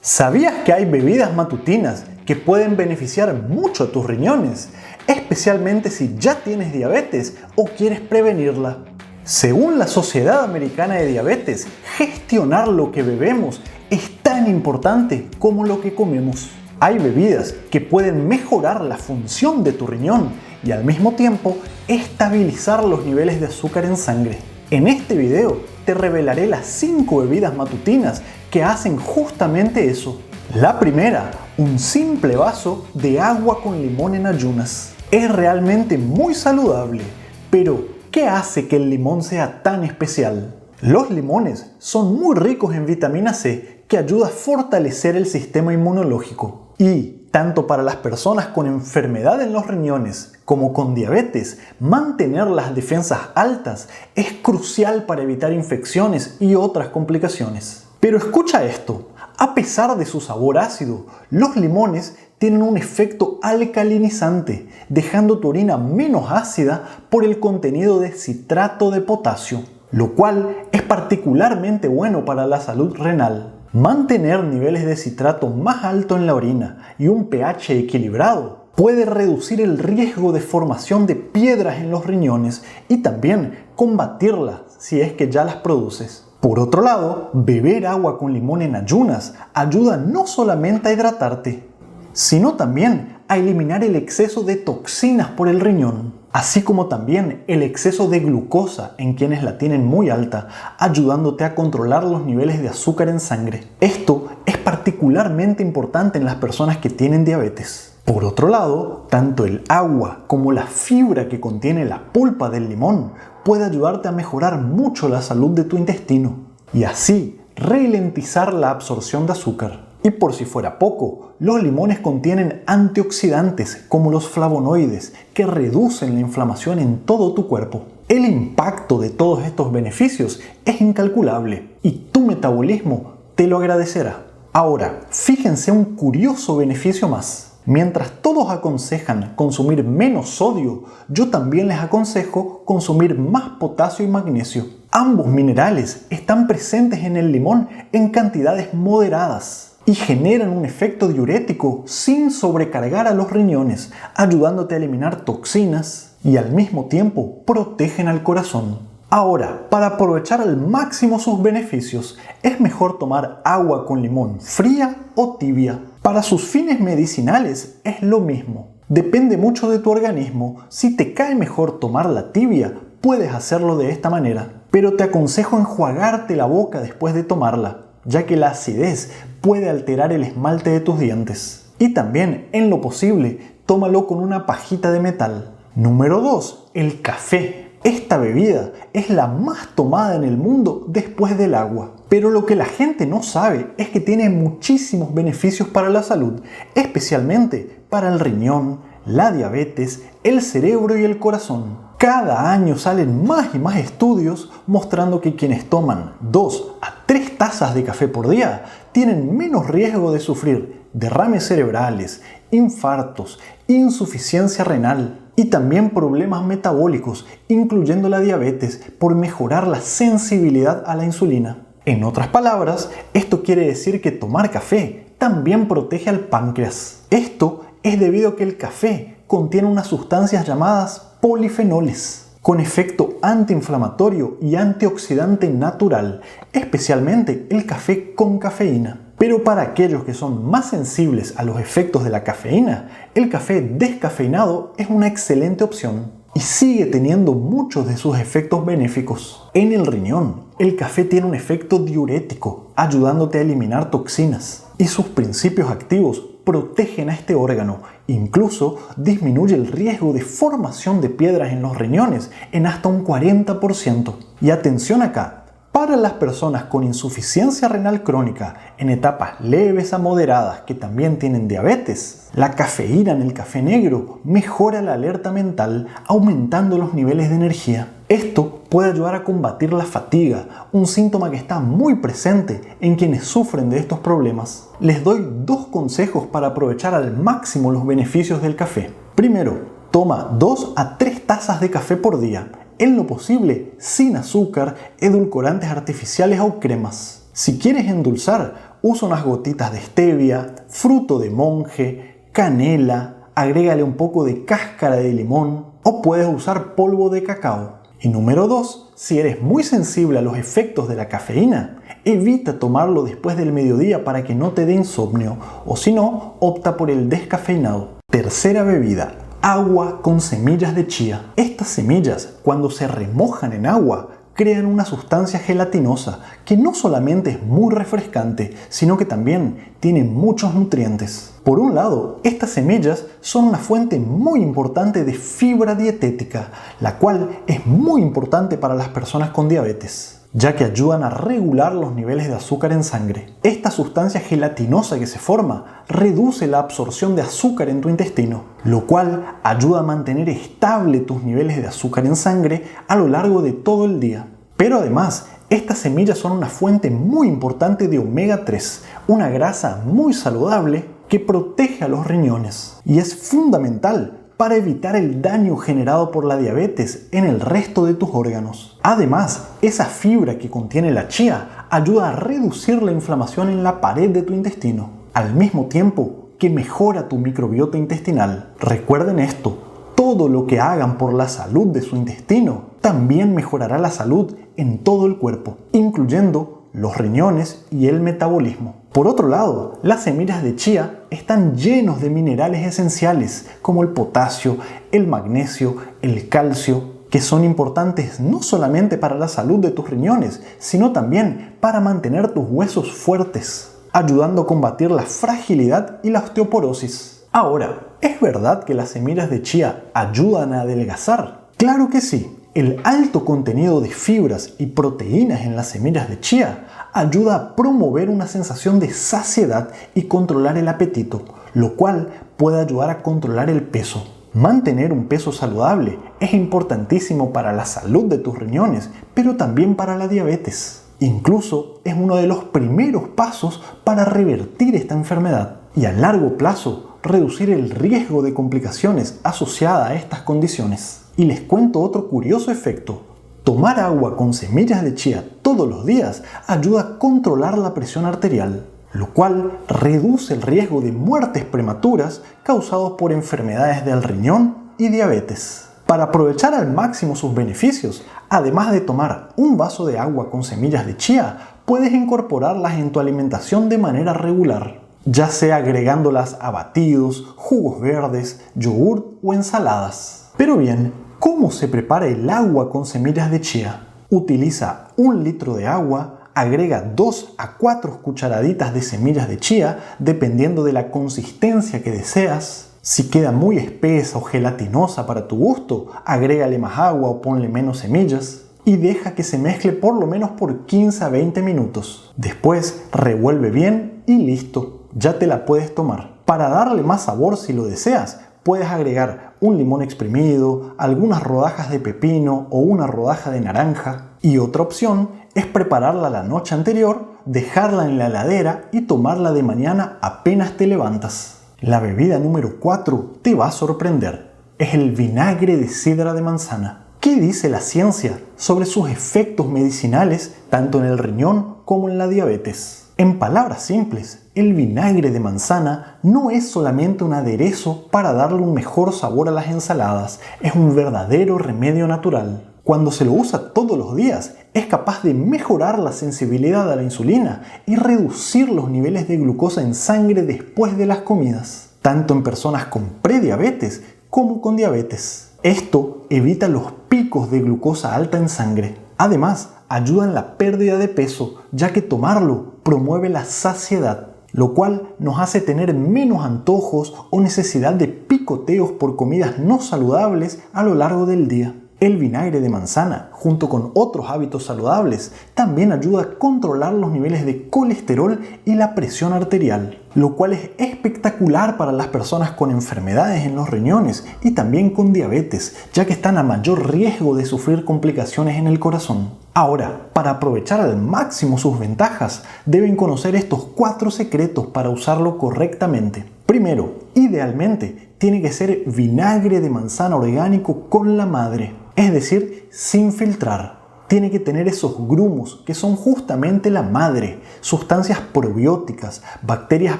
¿Sabías que hay bebidas matutinas que pueden beneficiar mucho a tus riñones? Especialmente si ya tienes diabetes o quieres prevenirla. Según la Sociedad Americana de Diabetes, gestionar lo que bebemos es tan importante como lo que comemos. Hay bebidas que pueden mejorar la función de tu riñón y al mismo tiempo estabilizar los niveles de azúcar en sangre. En este video te revelaré las 5 bebidas matutinas que hacen justamente eso. La primera, un simple vaso de agua con limón en ayunas. Es realmente muy saludable, pero ¿qué hace que el limón sea tan especial? Los limones son muy ricos en vitamina C, que ayuda a fortalecer el sistema inmunológico. Y tanto para las personas con enfermedad en los riñones como con diabetes, mantener las defensas altas es crucial para evitar infecciones y otras complicaciones. Pero escucha esto, a pesar de su sabor ácido, los limones tienen un efecto alcalinizante, dejando tu orina menos ácida por el contenido de citrato de potasio, lo cual es particularmente bueno para la salud renal. Mantener niveles de citrato más alto en la orina y un pH equilibrado puede reducir el riesgo de formación de piedras en los riñones y también combatirlas si es que ya las produces. Por otro lado, beber agua con limón en ayunas ayuda no solamente a hidratarte, sino también a eliminar el exceso de toxinas por el riñón, así como también el exceso de glucosa en quienes la tienen muy alta, ayudándote a controlar los niveles de azúcar en sangre. Esto es particularmente importante en las personas que tienen diabetes. Por otro lado, tanto el agua como la fibra que contiene la pulpa del limón puede ayudarte a mejorar mucho la salud de tu intestino y así ralentizar la absorción de azúcar. Y por si fuera poco, los limones contienen antioxidantes como los flavonoides que reducen la inflamación en todo tu cuerpo. El impacto de todos estos beneficios es incalculable y tu metabolismo te lo agradecerá. Ahora, fíjense un curioso beneficio más. Mientras todos aconsejan consumir menos sodio, yo también les aconsejo consumir más potasio y magnesio. Ambos minerales están presentes en el limón en cantidades moderadas y generan un efecto diurético sin sobrecargar a los riñones, ayudándote a eliminar toxinas y al mismo tiempo protegen al corazón. Ahora, para aprovechar al máximo sus beneficios, es mejor tomar agua con limón fría o tibia. Para sus fines medicinales es lo mismo. Depende mucho de tu organismo. Si te cae mejor tomar la tibia, puedes hacerlo de esta manera. Pero te aconsejo enjuagarte la boca después de tomarla, ya que la acidez puede alterar el esmalte de tus dientes. Y también, en lo posible, tómalo con una pajita de metal. Número 2. El café. Esta bebida es la más tomada en el mundo después del agua. Pero lo que la gente no sabe es que tiene muchísimos beneficios para la salud, especialmente para el riñón, la diabetes, el cerebro y el corazón. Cada año salen más y más estudios mostrando que quienes toman 2 a 3 tazas de café por día tienen menos riesgo de sufrir derrames cerebrales, infartos, insuficiencia renal y también problemas metabólicos, incluyendo la diabetes, por mejorar la sensibilidad a la insulina. En otras palabras, esto quiere decir que tomar café también protege al páncreas. Esto es debido a que el café contiene unas sustancias llamadas polifenoles, con efecto antiinflamatorio y antioxidante natural, especialmente el café con cafeína. Pero para aquellos que son más sensibles a los efectos de la cafeína, el café descafeinado es una excelente opción y sigue teniendo muchos de sus efectos benéficos. En el riñón, el café tiene un efecto diurético, ayudándote a eliminar toxinas, y sus principios activos protegen a este órgano. Incluso disminuye el riesgo de formación de piedras en los riñones en hasta un 40%. Y atención acá, para las personas con insuficiencia renal crónica en etapas leves a moderadas que también tienen diabetes, la cafeína en el café negro mejora la alerta mental, aumentando los niveles de energía. Esto puede ayudar a combatir la fatiga, un síntoma que está muy presente en quienes sufren de estos problemas. Les doy 2 consejos para aprovechar al máximo los beneficios del café. Primero, toma 2 a 3 tazas de café por día. En lo posible, sin azúcar, edulcorantes artificiales o cremas. Si quieres endulzar, usa unas gotitas de stevia, fruto de monje, canela, agrégale un poco de cáscara de limón o puedes usar polvo de cacao. Y número 2, si eres muy sensible a los efectos de la cafeína, evita tomarlo después del mediodía para que no te dé insomnio, o si no, opta por el descafeinado. Tercera bebida, agua con semillas de chía. Estas semillas, cuando se remojan en agua, crean una sustancia gelatinosa que no solamente es muy refrescante, sino que también tiene muchos nutrientes. Por un lado, estas semillas son una fuente muy importante de fibra dietética, la cual es muy importante para las personas con diabetes, ya que ayudan a regular los niveles de azúcar en sangre. Esta sustancia gelatinosa que se forma reduce la absorción de azúcar en tu intestino, lo cual ayuda a mantener estable tus niveles de azúcar en sangre a lo largo de todo el día. Pero además, estas semillas son una fuente muy importante de omega 3, una grasa muy saludable que protege a los riñones y es fundamental para evitar el daño generado por la diabetes en el resto de tus órganos. Además, esa fibra que contiene la chía ayuda a reducir la inflamación en la pared de tu intestino, al mismo tiempo que mejora tu microbiota intestinal. Recuerden esto, todo lo que hagan por la salud de su intestino también mejorará la salud en todo el cuerpo, incluyendo los riñones y el metabolismo. Por otro lado, las semillas de chía están llenos de minerales esenciales como el potasio, el magnesio, el calcio, que son importantes no solamente para la salud de tus riñones, sino también para mantener tus huesos fuertes, ayudando a combatir la fragilidad y la osteoporosis. Ahora, ¿es verdad que las semillas de chía ayudan a adelgazar? ¡Claro que sí! El alto contenido de fibras y proteínas en las semillas de chía ayuda a promover una sensación de saciedad y controlar el apetito, lo cual puede ayudar a controlar el peso. Mantener un peso saludable es importantísimo para la salud de tus riñones, pero también para la diabetes. Incluso es uno de los primeros pasos para revertir esta enfermedad y a largo plazo reducir el riesgo de complicaciones asociadas a estas condiciones. Y les cuento otro curioso efecto. Tomar agua con semillas de chía todos los días ayuda a controlar la presión arterial, lo cual reduce el riesgo de muertes prematuras causados por enfermedades del riñón y diabetes. Para aprovechar al máximo sus beneficios, además de tomar un vaso de agua con semillas de chía, puedes incorporarlas en tu alimentación de manera regular, ya sea agregándolas a batidos, jugos verdes, yogur o ensaladas. Pero bien, ¿cómo se prepara el agua con semillas de chía? Utiliza 1 litro de agua, agrega 2 a 4 cucharaditas de semillas de chía, dependiendo de la consistencia que deseas. Si queda muy espesa o gelatinosa para tu gusto, agrégale más agua o ponle menos semillas. Y deja que se mezcle por lo menos por 15 a 20 minutos. Después revuelve bien y listo, ya te la puedes tomar. Para darle más sabor si lo deseas, puedes agregar un limón exprimido, algunas rodajas de pepino o una rodaja de naranja. Y otra opción es prepararla la noche anterior, dejarla en la heladera y tomarla de mañana apenas te levantas. La bebida número 4 te va a sorprender. Es el vinagre de sidra de manzana. ¿Qué dice la ciencia sobre sus efectos medicinales tanto en el riñón como en la diabetes? En palabras simples, el vinagre de manzana no es solamente un aderezo para darle un mejor sabor a las ensaladas, es un verdadero remedio natural. Cuando se lo usa todos los días, es capaz de mejorar la sensibilidad a la insulina y reducir los niveles de glucosa en sangre después de las comidas, tanto en personas con prediabetes como con diabetes. Esto evita los picos de glucosa alta en sangre. Además, ayuda en la pérdida de peso, ya que tomarlo promueve la saciedad, lo cual nos hace tener menos antojos o necesidad de picoteos por comidas no saludables a lo largo del día. El vinagre de manzana, junto con otros hábitos saludables, también ayuda a controlar los niveles de colesterol y la presión arterial, lo cual es espectacular para las personas con enfermedades en los riñones y también con diabetes, ya que están a mayor riesgo de sufrir complicaciones en el corazón. Ahora, para aprovechar al máximo sus ventajas, deben conocer estos 4 secretos para usarlo correctamente. Primero, idealmente, tiene que ser vinagre de manzana orgánico con la madre, es decir, sin filtrar. tiene que tener esos grumos que son justamente la madre, sustancias probióticas, bacterias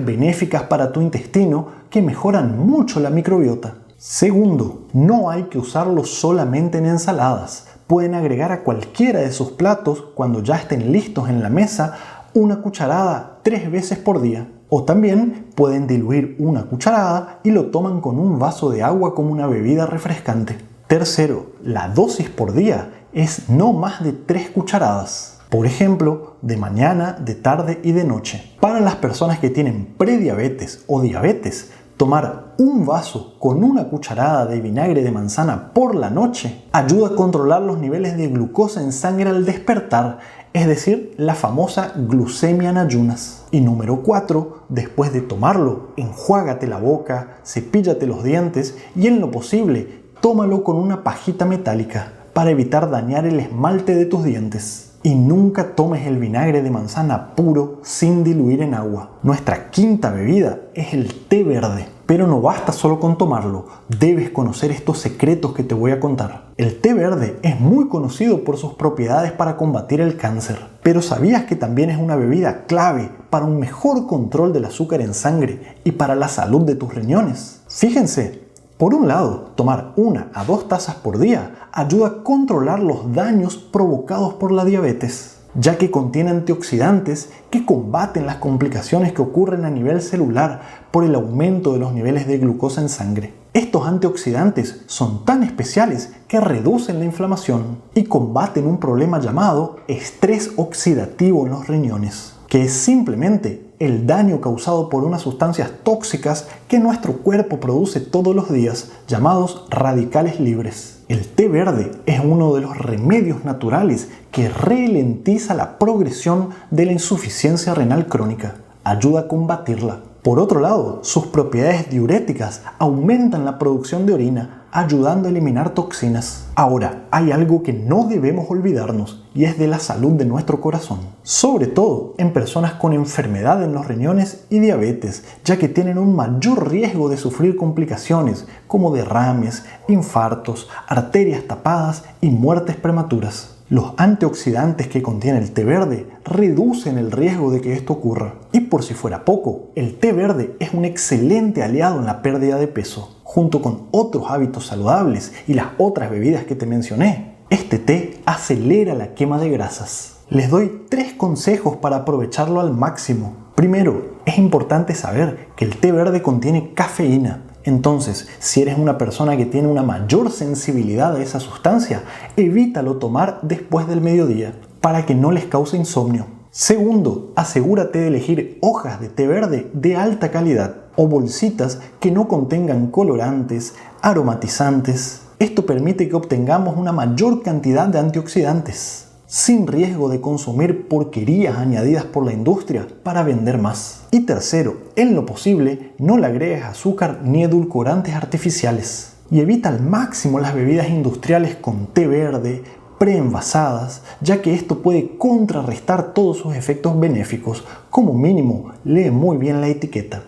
benéficas para tu intestino que mejoran mucho la microbiota. Segundo, no hay que usarlo solamente en ensaladas. Pueden agregar a cualquiera de sus platos, cuando ya estén listos en la mesa, una cucharada 3 veces por día. O también pueden diluir una cucharada y lo toman con un vaso de agua como una bebida refrescante. Tercero, la dosis por día es no más de 3 cucharadas. Por ejemplo, de mañana, de tarde y de noche. Para las personas que tienen prediabetes o diabetes, tomar un vaso con una cucharada de vinagre de manzana por la noche ayuda a controlar los niveles de glucosa en sangre al despertar, es decir, la famosa glucemia en ayunas. Y número 4, después de tomarlo, enjuágate la boca, cepíllate los dientes y en lo posible, tómalo con una pajita metálica para evitar dañar el esmalte de tus dientes. Y nunca tomes el vinagre de manzana puro sin diluir en agua. Nuestra quinta bebida es el té verde. Pero no basta solo con tomarlo, debes conocer estos secretos que te voy a contar. El té verde es muy conocido por sus propiedades para combatir el cáncer. Pero ¿sabías que también es una bebida clave para un mejor control del azúcar en sangre y para la salud de tus riñones? Fíjense. Por un lado, tomar 1 a 2 tazas por día ayuda a controlar los daños provocados por la diabetes, ya que contiene antioxidantes que combaten las complicaciones que ocurren a nivel celular por el aumento de los niveles de glucosa en sangre. Estos antioxidantes son tan especiales que reducen la inflamación y combaten un problema llamado estrés oxidativo en los riñones, que es simplemente el daño causado por unas sustancias tóxicas que nuestro cuerpo produce todos los días, llamados radicales libres. El té verde es uno de los remedios naturales que ralentiza la progresión de la insuficiencia renal crónica, ayuda a combatirla. Por otro lado, sus propiedades diuréticas aumentan la producción de orina, ayudando a eliminar toxinas. Ahora, hay algo que no debemos olvidarnos y es de la salud de nuestro corazón, sobre todo en personas con enfermedad en los riñones y diabetes, ya que tienen un mayor riesgo de sufrir complicaciones como derrames, infartos, arterias tapadas y muertes prematuras. Los antioxidantes que contiene el té verde reducen el riesgo de que esto ocurra. Y por si fuera poco, el té verde es un excelente aliado en la pérdida de peso. Junto con otros hábitos saludables y las otras bebidas que te mencioné, este té acelera la quema de grasas. Les doy 3 consejos para aprovecharlo al máximo. Primero, es importante saber que el té verde contiene cafeína. Entonces, si eres una persona que tiene una mayor sensibilidad a esa sustancia, evítalo tomar después del mediodía para que no les cause insomnio. Segundo, asegúrate de elegir hojas de té verde de alta calidad o bolsitas que no contengan colorantes, aromatizantes. Esto permite que obtengamos una mayor cantidad de antioxidantes, sin riesgo de consumir porquerías añadidas por la industria para vender más. Y tercero, en lo posible, no le agregues azúcar ni edulcorantes artificiales. Y evita al máximo las bebidas industriales con té verde, preenvasadas, ya que esto puede contrarrestar todos sus efectos benéficos. Como mínimo, lee muy bien la etiqueta.